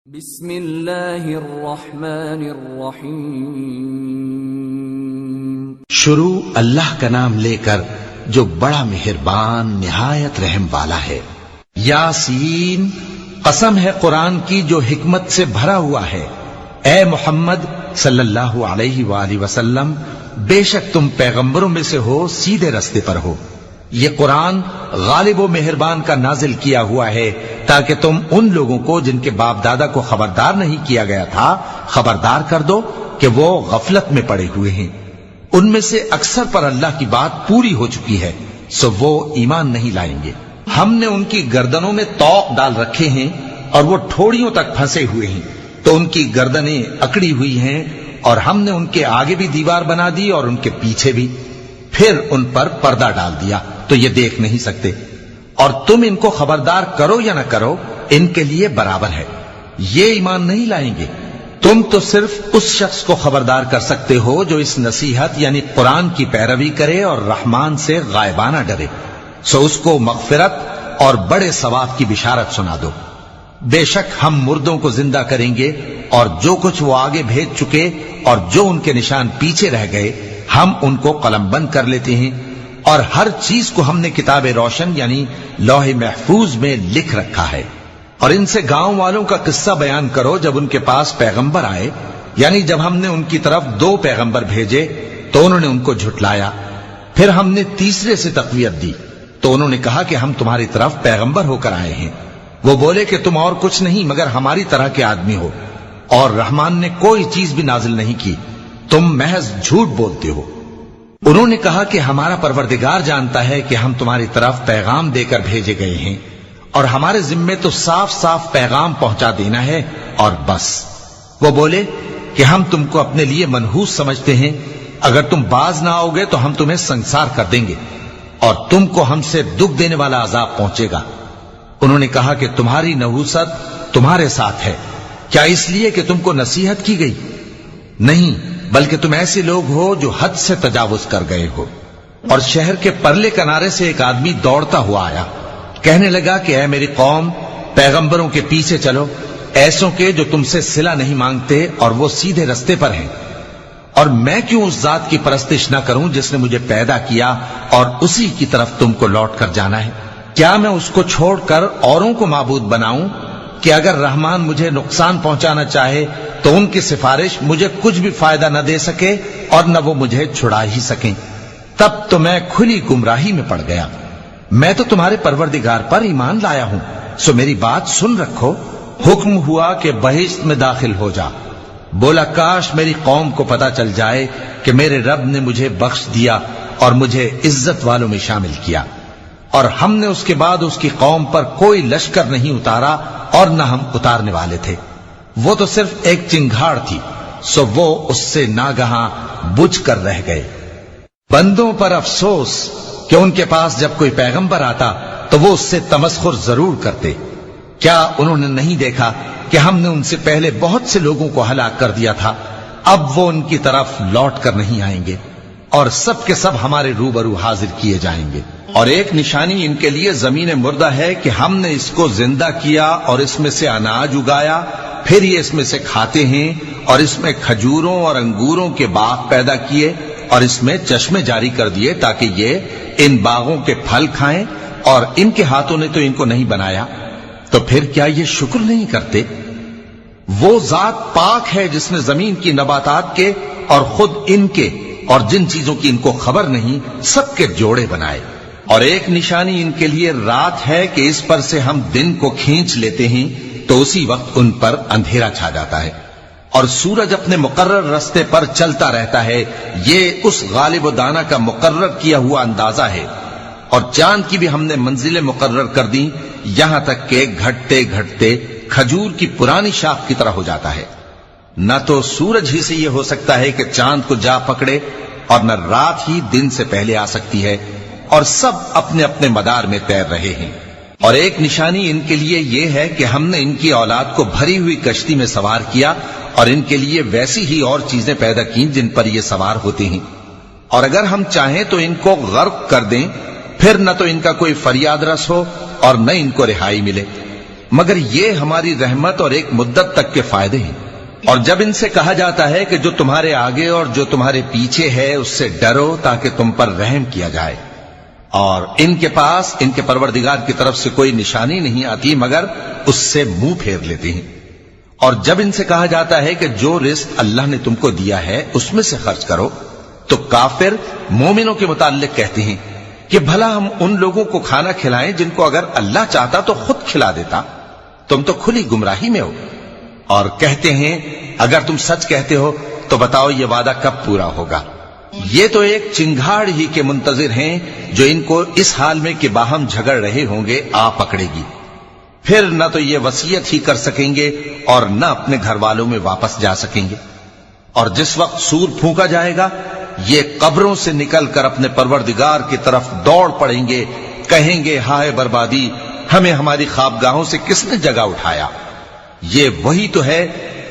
بسم اللہ الرحمن الرحیم۔ شروع اللہ کا نام لے کر جو بڑا مہربان نہایت رحم والا ہے۔ یاسین، قسم ہے قرآن کی جو حکمت سے بھرا ہوا ہے۔ اے محمد صلی اللہ علیہ وآلہ وسلم، بے شک تم پیغمبروں میں سے ہو، سیدھے رستے پر ہو۔ یہ قرآن غالب و مہربان کا نازل کیا ہوا ہے تاکہ تم ان لوگوں کو جن کے باپ دادا کو خبردار نہیں کیا گیا تھا خبردار کر دو کہ وہ غفلت میں پڑے ہوئے ہیں۔ ان میں سے اکثر پر اللہ کی بات پوری ہو چکی ہے، سو وہ ایمان نہیں لائیں گے۔ ہم نے ان کی گردنوں میں طوق ڈال رکھے ہیں اور وہ ٹھوڑیوں تک پھنسے ہوئے ہیں، تو ان کی گردنیں اکڑی ہوئی ہیں، اور ہم نے ان کے آگے بھی دیوار بنا دی اور ان کے پیچھے بھی، پھر ان پر پردہ ڈال دیا تو یہ دیکھ نہیں سکتے۔ اور تم ان کو خبردار کرو یا نہ کرو، ان کے لیے برابر ہے، یہ ایمان نہیں لائیں گے۔ تم تو صرف اس شخص کو خبردار کر سکتے ہو جو اس نصیحت یعنی قرآن کی پیروی کرے اور رحمان سے غائبانہ ڈرے، سو اس کو مغفرت اور بڑے ثواب کی بشارت سنا دو۔ بے شک ہم مردوں کو زندہ کریں گے، اور جو کچھ وہ آگے بھیج چکے اور جو ان کے نشان پیچھے رہ گئے ہم ان کو قلم بند کر لیتے ہیں، اور ہر چیز کو ہم نے کتاب روشن یعنی لوح محفوظ میں لکھ رکھا ہے۔ اور ان سے گاؤں والوں کا قصہ بیان کرو جب ان کے پاس پیغمبر آئے، یعنی جب ہم نے ان کی طرف 2 پیغمبر بھیجے تو انہوں نے ان کو جھٹلایا، پھر ہم نے تیسرے سے تقویت دی تو انہوں نے کہا کہ ہم تمہاری طرف پیغمبر ہو کر آئے ہیں۔ وہ بولے کہ تم اور کچھ نہیں مگر ہماری طرح کے آدمی ہو، اور رحمان نے کوئی چیز بھی نازل نہیں کی، تم محض جھوٹ بولتے ہو۔ انہوں نے کہا کہ ہمارا پروردگار جانتا ہے کہ ہم تمہاری طرف پیغام دے کر بھیجے گئے ہیں، اور ہمارے ذمے تو صاف صاف پیغام پہنچا دینا ہے اور بس۔ وہ بولے کہ ہم تم کو اپنے لیے منحوس سمجھتے ہیں، اگر تم باز نہ آؤ گے تو ہم تمہیں سنسار کر دیں گے، اور تم کو ہم سے دکھ دینے والا عذاب پہنچے گا۔ انہوں نے کہا کہ تمہاری نحوست تمہارے ساتھ ہے، کیا اس لیے کہ تم کو نصیحت کی گئی؟ نہیں، بلکہ تم ایسے لوگ ہو جو حد سے تجاوز کر گئے ہو۔ اور شہر کے پرلے کنارے سے ایک آدمی دوڑتا ہوا آیا، کہنے لگا کہ اے میری قوم، پیغمبروں کے پیچھے چلو، ایسوں کے جو تم سے صلہ نہیں مانگتے اور وہ سیدھے رستے پر ہیں۔ اور میں کیوں اس ذات کی پرستش نہ کروں جس نے مجھے پیدا کیا اور اسی کی طرف تم کو لوٹ کر جانا ہے؟ کیا میں اس کو چھوڑ کر اوروں کو معبود بناؤں کہ اگر رحمان مجھے نقصان پہنچانا چاہے تو ان کی سفارش مجھے کچھ بھی فائدہ نہ دے سکے اور نہ وہ مجھے چھڑا ہی سکیں؟ تب تو میں کھلی گمراہی میں پڑ گیا۔ میں تو تمہارے پروردگار پر ایمان لایا ہوں، سو میری بات سن رکھو۔ حکم ہوا کہ بہشت میں داخل ہو جا۔ بولا کاش میری قوم کو پتا چل جائے کہ میرے رب نے مجھے بخش دیا اور مجھے عزت والوں میں شامل کیا، اور ہم نے اس کے بعد اس کی قوم پر کوئی لشکر نہیں اتارا اور نہ ہم اتارنے والے تھے۔ وہ تو صرف ایک چنگھاڑ تھی، سو وہ اس سے ناگہاں بجھ کر رہ گئے۔ بندوں پر افسوس کہ ان کے پاس جب کوئی پیغمبر آتا تو وہ اس سے تمسخر ضرور کرتے۔ کیا انہوں نے نہیں دیکھا کہ ہم نے ان سے پہلے بہت سے لوگوں کو ہلاک کر دیا تھا؟ اب وہ ان کی طرف لوٹ کر نہیں آئیں گے، اور سب کے سب ہمارے روبرو حاضر کیے جائیں گے۔ اور ایک نشانی ان کے لیے زمین مردہ ہے کہ ہم نے اس کو زندہ کیا اور اس میں سے اناج اگایا، پھر یہ اس میں سے کھاتے ہیں، اور اس میں کھجوروں اور انگوروں کے باغ پیدا کیے اور اس میں چشمے جاری کر دیے تاکہ یہ ان باغوں کے پھل کھائیں، اور ان کے ہاتھوں نے تو ان کو نہیں بنایا، تو پھر کیا یہ شکر نہیں کرتے؟ وہ ذات پاک ہے جس نے زمین کی نباتات کے اور خود ان کے اور جن چیزوں کی ان کو خبر نہیں سب کے جوڑے بنائے۔ اور ایک نشانی ان کے لیے رات ہے کہ اس پر سے ہم دن کو کھینچ لیتے ہیں تو اسی وقت ان پر اندھیرا چھا جاتا ہے، اور سورج اپنے مقرر رستے پر چلتا رہتا ہے۔ یہ اس غالب و دانا کا مقرر کیا ہوا اندازہ ہے۔ اور چاند کی بھی ہم نے منزلیں مقرر کر دی، یہاں تک کہ گھٹتے گھٹتے کھجور کی پرانی شاخ کی طرح ہو جاتا ہے۔ نہ تو سورج ہی سے یہ ہو سکتا ہے کہ چاند کو جا پکڑے، اور نہ رات ہی دن سے پہلے آ سکتی ہے، اور سب اپنے اپنے مدار میں تیر رہے ہیں۔ اور ایک نشانی ان کے لیے یہ ہے کہ ہم نے ان کی اولاد کو بھری ہوئی کشتی میں سوار کیا، اور ان کے لیے ویسی ہی اور چیزیں پیدا کی جن پر یہ سوار ہوتے ہیں، اور اگر ہم چاہیں تو ان کو غرق کر دیں، پھر نہ تو ان کا کوئی فریاد رس ہو اور نہ ان کو رہائی ملے۔ مگر یہ ہماری رحمت اور ایک مدت تک کے فائدے ہیں۔ اور جب ان سے کہا جاتا ہے کہ جو تمہارے آگے اور جو تمہارے پیچھے ہے اس سے ڈرو تاکہ تم پر رحم کیا جائے، اور ان کے پاس ان کے پروردگار کی طرف سے کوئی نشانی نہیں آتی مگر اس سے منہ پھیر لیتے ہیں۔ اور جب ان سے کہا جاتا ہے کہ جو رزق اللہ نے تم کو دیا ہے اس میں سے خرچ کرو، تو کافر مومنوں کے متعلق کہتے ہیں کہ بھلا ہم ان لوگوں کو کھانا کھلائیں جن کو اگر اللہ چاہتا تو خود کھلا دیتا، تم تو کھلی گمراہی میں ہو۔ اور کہتے ہیں اگر تم سچ کہتے ہو تو بتاؤ یہ وعدہ کب پورا ہوگا؟ یہ تو ایک چنگھاڑ ہی کے منتظر ہیں جو ان کو اس حال میں کہ باہم جھگڑ رہے ہوں گے آ پکڑے گی، پھر نہ تو یہ وصیت ہی کر سکیں گے اور نہ اپنے گھر والوں میں واپس جا سکیں گے۔ اور جس وقت سور پھونکا جائے گا یہ قبروں سے نکل کر اپنے پروردگار کی طرف دوڑ پڑیں گے، کہیں گے ہائے بربادی، ہمیں ہماری خوابگاہوں سے کس نے جگہ اٹھایا۔ یہ وہی تو ہے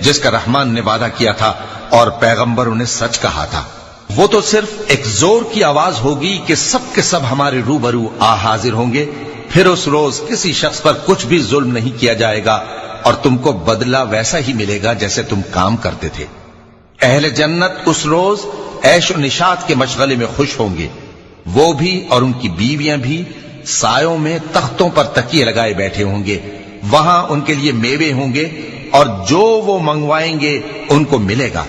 جس کا رحمان نے وعدہ کیا تھا اور پیغمبروں نے سچ کہا تھا۔ وہ تو صرف ایک زور کی آواز ہوگی کہ سب کے سب ہمارے روبرو آ حاضر ہوں گے، پھر اس روز کسی شخص پر کچھ بھی ظلم نہیں کیا جائے گا اور تم کو بدلہ ویسا ہی ملے گا جیسے تم کام کرتے تھے۔ اہل جنت اس روز عیش و نشاط کے مشغلے میں خوش ہوں گے، وہ بھی اور ان کی بیویاں بھی سایوں میں تختوں پر تکیے لگائے بیٹھے ہوں گے، وہاں ان کے لیے میوے ہوں گے اور جو وہ منگوائیں گے ان کو ملے گا،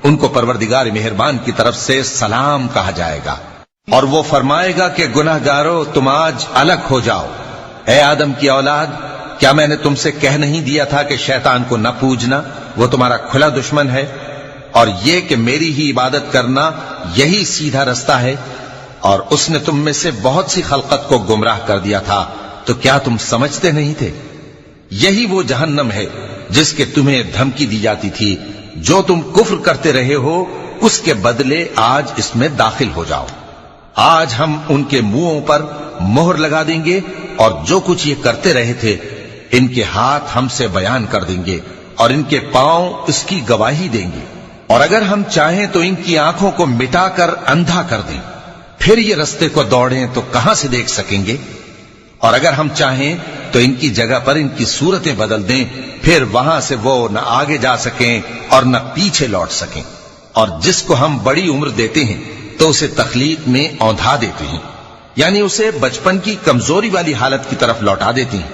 ان کو پروردگار مہربان کی طرف سے سلام کہا جائے گا، اور وہ فرمائے گا کہ گناہگارو تم آج الگ ہو جاؤ۔ اے آدم کی اولاد، کیا میں نے تم سے کہہ نہیں دیا تھا کہ شیطان کو نہ پوجنا، وہ تمہارا کھلا دشمن ہے، اور یہ کہ میری ہی عبادت کرنا یہی سیدھا رستہ ہے، اور اس نے تم میں سے بہت سی خلقت کو گمراہ کر دیا تھا، تو کیا تم سمجھتے نہیں تھے؟ یہی وہ جہنم ہے جس کے تمہیں دھمکی دی جاتی تھی، جو تم کفر کرتے رہے ہو اس کے بدلے آج اس میں داخل ہو جاؤ۔ آج ہم ان کے منہوں پر مہر لگا دیں گے اور جو کچھ یہ کرتے رہے تھے ان کے ہاتھ ہم سے بیان کر دیں گے اور ان کے پاؤں اس کی گواہی دیں گے، اور اگر ہم چاہیں تو ان کی آنکھوں کو مٹا کر اندھا کر دیں، پھر یہ رستے کو دوڑیں تو کہاں سے دیکھ سکیں گے، اور اگر ہم چاہیں تو ان کی جگہ پر ان کی صورتیں بدل دیں، پھر وہاں سے وہ نہ آگے جا سکیں اور نہ پیچھے لوٹ سکیں۔ اور جس کو ہم بڑی عمر دیتے ہیں تو اسے تخلیق میں اوندھا دیتے ہیں، یعنی اسے بچپن کی کمزوری والی حالت کی طرف لوٹا دیتے ہیں،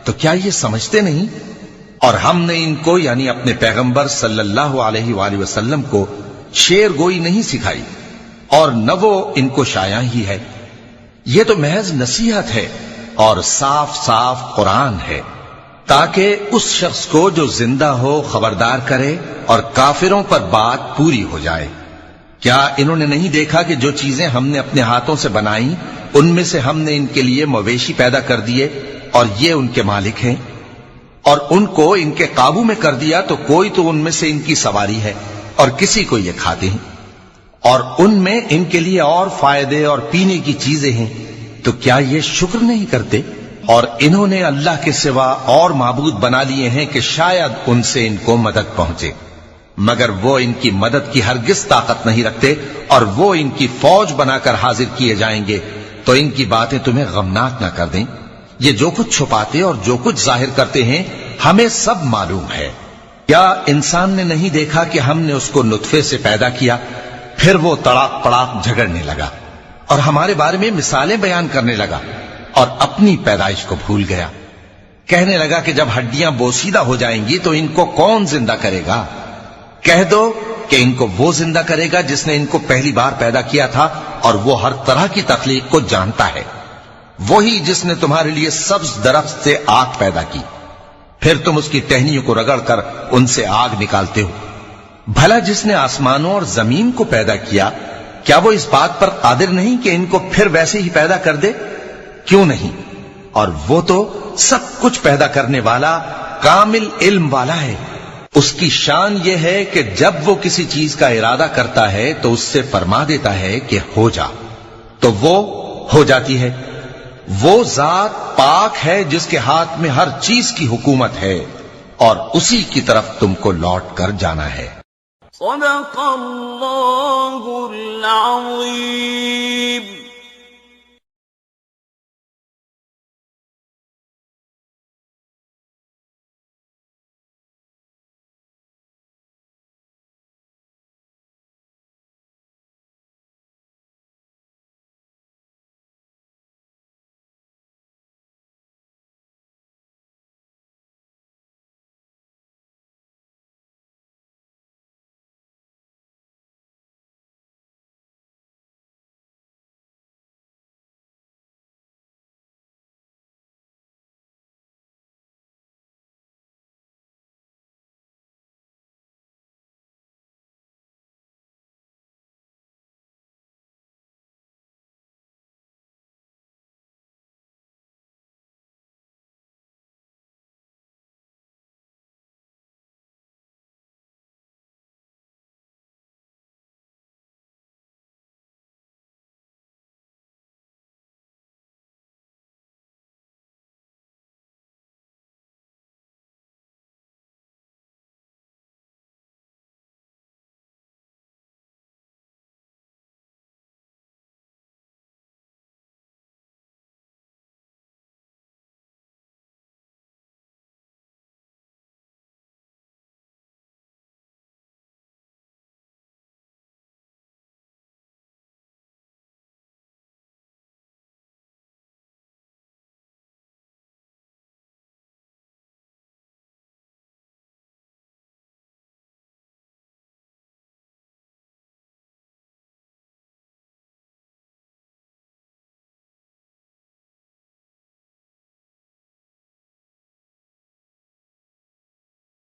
تو کیا یہ سمجھتے نہیں؟ اور ہم نے ان کو یعنی اپنے پیغمبر صلی اللہ علیہ وآلہ وسلم کو شعر گوئی نہیں سکھائی، اور نہ وہ ان کو شایع ہی ہے، یہ تو محض نصیحت ہے اور صاف صاف قرآن ہے، تاکہ اس شخص کو جو زندہ ہو خبردار کرے اور کافروں پر بات پوری ہو جائے۔ کیا انہوں نے نہیں دیکھا کہ جو چیزیں ہم نے اپنے ہاتھوں سے بنائیں ان میں سے ہم نے ان کے لیے مویشی پیدا کر دیے اور یہ ان کے مالک ہیں، اور ان کو ان کے قابو میں کر دیا تو کوئی تو ان میں سے ان کی سواری ہے اور کسی کو یہ کھاتے ہیں، اور ان میں ان کے لیے اور فائدے اور پینے کی چیزیں ہیں، تو کیا یہ شکر نہیں کرتے؟ اور انہوں نے اللہ کے سوا اور معبود بنا لیے ہیں کہ شاید ان سے ان کو مدد پہنچے، مگر وہ ان کی مدد کی ہرگز طاقت نہیں رکھتے، اور وہ ان کی فوج بنا کر حاضر کیے جائیں گے تو ان کی باتیں تمہیں غمناک نہ کر دیں۔ یہ جو کچھ چھپاتے اور جو کچھ ظاہر کرتے ہیں ہمیں سب معلوم ہے۔ کیا انسان نے نہیں دیکھا کہ ہم نے اس کو نطفے سے پیدا کیا، پھر وہ تڑاک پڑاک جھگڑنے لگا اور ہمارے بارے میں مثالیں بیان کرنے لگا اور اپنی پیدائش کو بھول گیا، کہنے لگا کہ جب ہڈیاں بوسیدہ ہو جائیں گی تو ان کو کون زندہ کرے گا؟ کہہ دو کہ ان کو وہ زندہ کرے گا جس نے ان کو پہلی بار پیدا کیا تھا، اور وہ ہر طرح کی تخلیق کو جانتا ہے، وہی جس نے تمہارے لیے سبز درخت سے آگ پیدا کی، پھر تم اس کی ٹہنیوں کو رگڑ کر ان سے آگ نکالتے ہو۔ بھلا جس نے آسمانوں اور زمین کو پیدا کیا، کیا وہ اس بات پر قادر نہیں کہ ان کو پھر ویسے ہی پیدا کر دے؟ کیوں نہیں؟ اور وہ تو سب کچھ پیدا کرنے والا کامل علم والا ہے۔ اس کی شان یہ ہے کہ جب وہ کسی چیز کا ارادہ کرتا ہے تو اس سے فرما دیتا ہے کہ ہو جا، تو وہ ہو جاتی ہے۔ وہ ذات پاک ہے جس کے ہاتھ میں ہر چیز کی حکومت ہے، اور اسی کی طرف تم کو لوٹ کر جانا ہے۔ صدق اللہ العظیم۔